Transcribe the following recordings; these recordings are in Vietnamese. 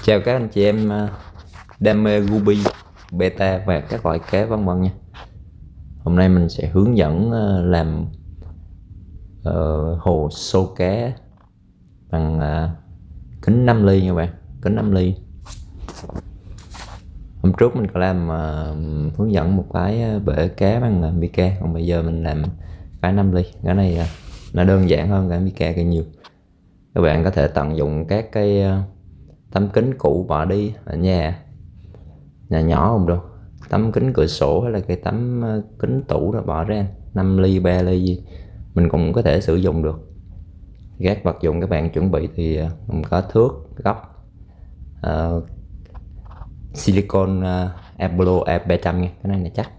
Chào các anh chị em đam mê Ruby, beta và các loại kế vân vân nha. Hôm nay mình sẽ hướng dẫn làm hồ xô cá bằng kính 5 ly nha bạn, kính 5 ly. Hôm trước mình có làm hướng dẫn một cái bể cá bằng mica, còn bây giờ mình làm cái 5 ly. Cái này nó đơn giản hơn cái mica càng nhiều. Các bạn có thể tận dụng các cái tấm kính cũ bỏ đi ở nhà nhỏ không đâu, tấm kính cửa sổ hay là cái tấm kính tủ đó bỏ ra 5 ly 3 ly gì mình cũng có thể sử dụng được. Các vật dụng các bạn chuẩn bị thì mình có thước góc silicon Apollo A300 nha, cái này là chắc,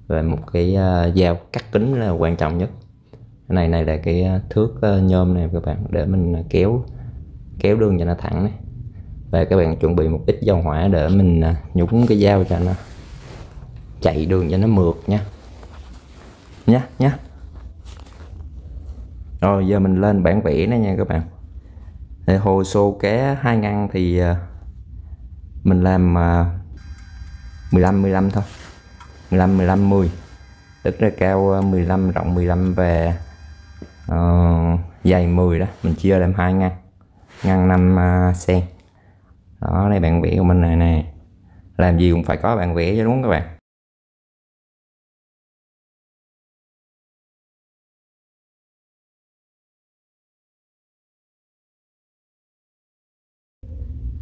và một cái dao cắt kính là quan trọng nhất. Cái này là cái thước nhôm này các bạn, để mình kéo đường cho nó thẳng này. Và các bạn chuẩn bị một ít dầu hỏa để mình nhúng cái dao cho nó chạy đường cho nó mượt nhá. Rồi giờ mình lên bản vẽ này nha các bạn. Để hồ xô cá 2 ngăn thì mình làm 15 thôi, 15 10, tức là cao 15 rộng 15 và dày 10 đó, mình chia làm 2 ngăn 5 cm. Đó, đây bản vẽ của mình này nè. Làm gì cũng phải có bản vẽ chứ, đúng không các bạn?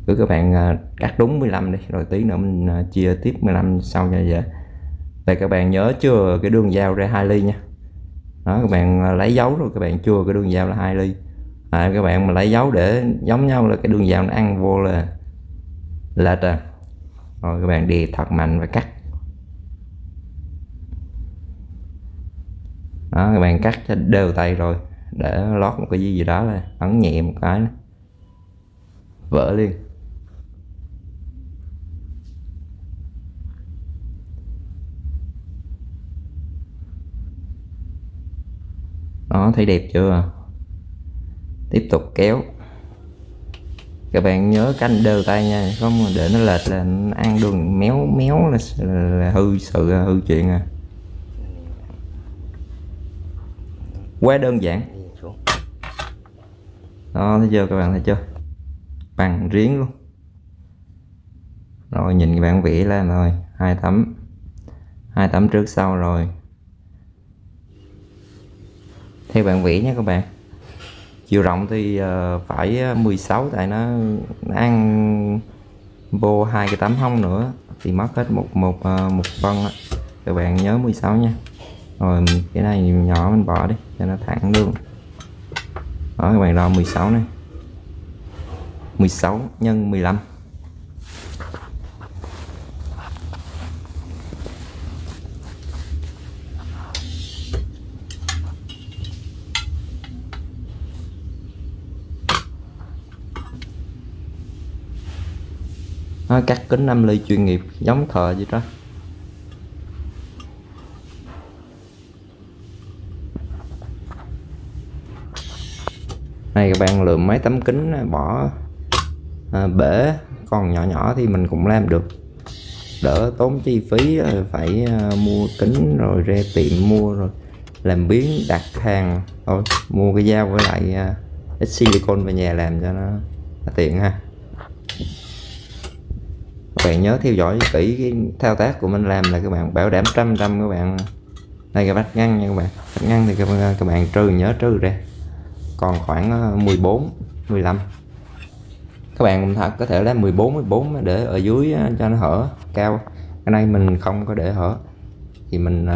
Cứ các bạn cắt đúng 15 đi, rồi tí nữa mình chia tiếp 15 sau cho dễ. Vậy các bạn nhớ chừa cái đường dao ra 2 ly nha. Đó, các bạn lấy dấu rồi các bạn chừa cái đường dao là 2 ly. Các bạn mà lấy dấu để giống nhau là cái đường dao nó ăn vô là lệch à. Rồi các bạn đè thật mạnh và cắt. Đó, các bạn cắt cho đều tay rồi, để lót một cái gì đó là ấn nhẹ một cái đó, vỡ liền. Đó, thấy đẹp chưa? Tiếp tục kéo. Các bạn nhớ canh đều tay nha, không để nó lệch là nó ăn đường méo là hư chuyện à. Quá đơn giản. Đó, thấy chưa các bạn, thấy chưa? Bằng riêng luôn. Rồi nhìn các bạn vẽ lên rồi, hai tấm trước sau rồi. Theo bạn vẽ nha các bạn. Chiều rộng thì phải 16, tại nó ăn vô 2 cái tấm hông nữa thì mất hết một phân á. Các bạn nhớ 16 nha. Rồi cái này nhỏ mình bỏ đi cho nó thẳng đường. Đó, các bạn đo 16 này, 16 nhân 15. Nó cắt kính 5 ly chuyên nghiệp giống thợ vậy đó. Này các bạn lượm mấy tấm kính bỏ bể còn nhỏ thì mình cũng làm được, đỡ tốn chi phí phải mua kính rồi ra tiệm mua rồi làm biến đặt hàng. Thôi mua cái dao với lại ít silicon về nhà làm cho nó tiện ha. Các bạn nhớ theo dõi kỹ cái thao tác của mình làm là các bạn bảo đảm 100% các bạn. Đây cái vách ngăn nha các bạn, vách ngăn thì các bạn nhớ trừ ra còn khoảng 14 15. Các bạn có thể làm 14 để ở dưới cho nó hở cao. Cái này mình không có để hở thì mình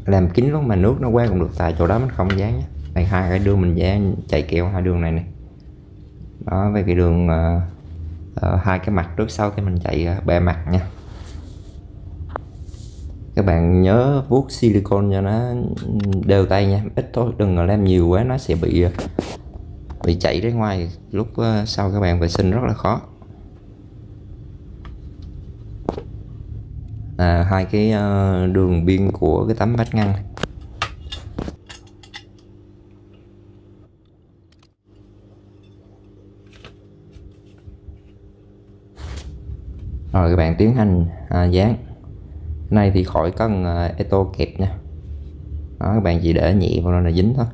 làm kín lúc mà nước nó qua cũng được, tại chỗ đó mình không dán nhé. Đây hai cái đường mình dán chạy keo hai đường này nè. Đó, với cái đường hai cái mặt trước sau thì mình chạy 3 mặt nha. Các bạn nhớ vuốt silicon cho nó đều tay nha, ít thôi, đừng có làm nhiều quá nó sẽ bị chảy ra ngoài, lúc sau các bạn vệ sinh rất là khó. Hai cái đường biên của cái tấm vách ngăn. Rồi các bạn tiến hành dán. Cái này thì khỏi cần eto kẹp nha. Đó, các bạn chỉ để nhẹ vào là dính thôi.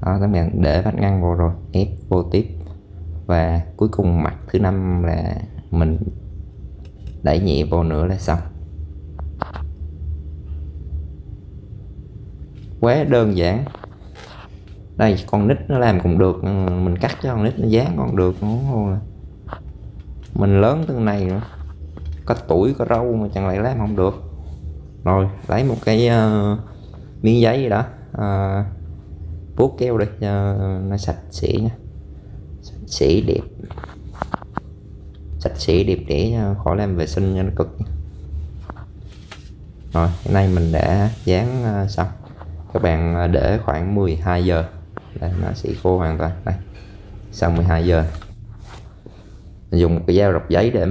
Đó, các bạn để vách ngăn vào rồi ép vô tiếp, và cuối cùng mặt thứ 5 là mình đẩy nhẹ vô nữa là xong. Quá đơn giản. Đây con nít nó làm cũng được, mình cắt cho con nít nó dán còn được, mình lớn từ này nữa, có tuổi có râu mà chẳng lẽ làm không được. Rồi lấy một cái miếng giấy gì đó, vuốt keo đi cho nó sạch sẽ nha, sạch sẽ đẹp, sạch sẽ đẹp để khỏi làm vệ sinh cho nó cực. Rồi cái này mình đã dán xong. Các bạn để khoảng 12 giờ là nó sẽ khô hoàn toàn. Đây, sau 12 giờ mình dùng một cái dao rọc giấy để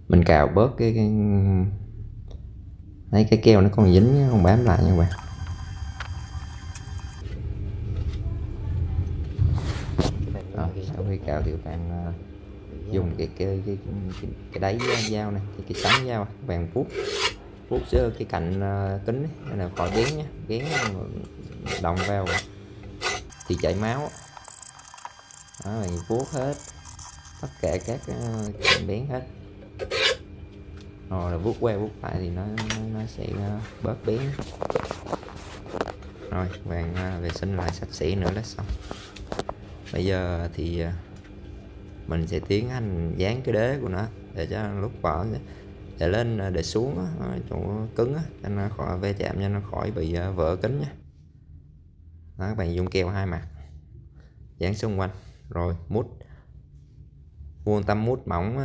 mình cào bớt cái keo nó còn dính không bám lại nha các bạn. Sau khi cào thì các bạn dùng cái đáy dao này, cái sắn dao các bạn vuốt giữa cái cạnh kính này là khỏi bén nhé, bén đồng vào thì chảy máu. Đó, mình vuốt hết tất cả các cạnh bén hết, rồi là vuốt qua vuốt lại thì nó sẽ bớt bén. Rồi bạn vệ sinh lại sạch sẽ nữa là xong. Bây giờ thì mình sẽ tiến hành dán cái đế của nó để cho lúc bỏ để lên để xuống chỗ cứng cho nó khỏi va chạm, cho nó khỏi bị vỡ kính nha. Đó, các bạn dùng keo hai mặt dán xung quanh, rồi mút mua tăm mút mỏng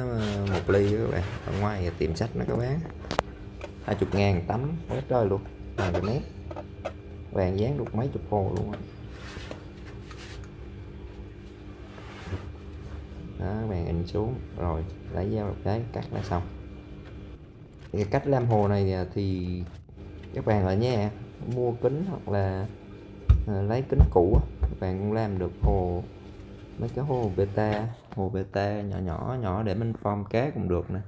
1 ly các bạn, ở ngoài tiệm sách nó có bán 20.000 tấm hết trời luôn, 2 mét vàng dán được mấy chục hồ luôn. Đó, các bạn in xuống rồi lấy dao cái cắt là xong. Cái cách làm hồ này thì các bạn ở nhà mua kính hoặc là lấy kính cũ các bạn cũng làm được hồ, mấy cái hồ beta nhỏ để mình form cá cũng được nè,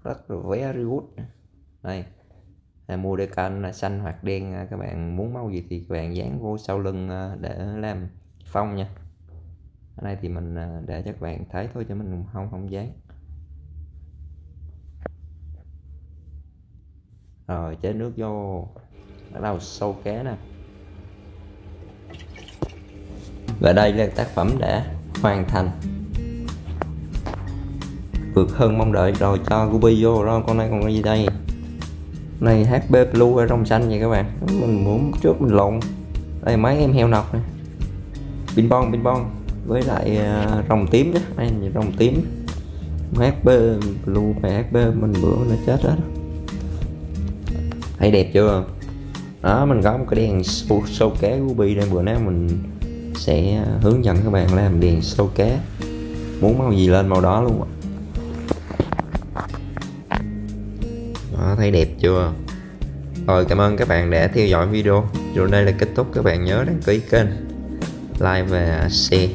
rất là very good. Đây là mua decal là xanh hoặc đen, các bạn muốn màu gì thì các bạn dán vô sau lưng để làm phông nha. Ở đây thì mình để cho các bạn thấy thôi chứ mình không dán. Rồi chế nước vô, bắt đầu sâu cá nè. Và đây là tác phẩm đã hoàn thành, vượt hơn mong đợi. Rồi cho Ruby vô. Rồi con này còn cái gì đây? Này HP Blue rong xanh vậy các bạn, mình muốn trước mình lộn. Đây mấy em heo nọc này, pin bon với lại rồng tím chứ, đây là rồng tím. HP Blue và HP mình bữa nó chết hết. Thấy đẹp chưa? Đó, mình có một cái đèn sâu cá Ruby đây, bữa nay mình sẽ hướng dẫn các bạn làm đèn sâu cá, muốn màu gì lên màu đó luôn. Đó, thấy đẹp chưa? Rồi cảm ơn các bạn đã theo dõi video. Rồi đây là kết thúc, các bạn nhớ đăng ký kênh, like và share.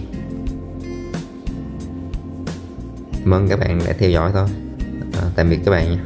Cảm ơn các bạn đã theo dõi thôi. Tạm biệt các bạn nha.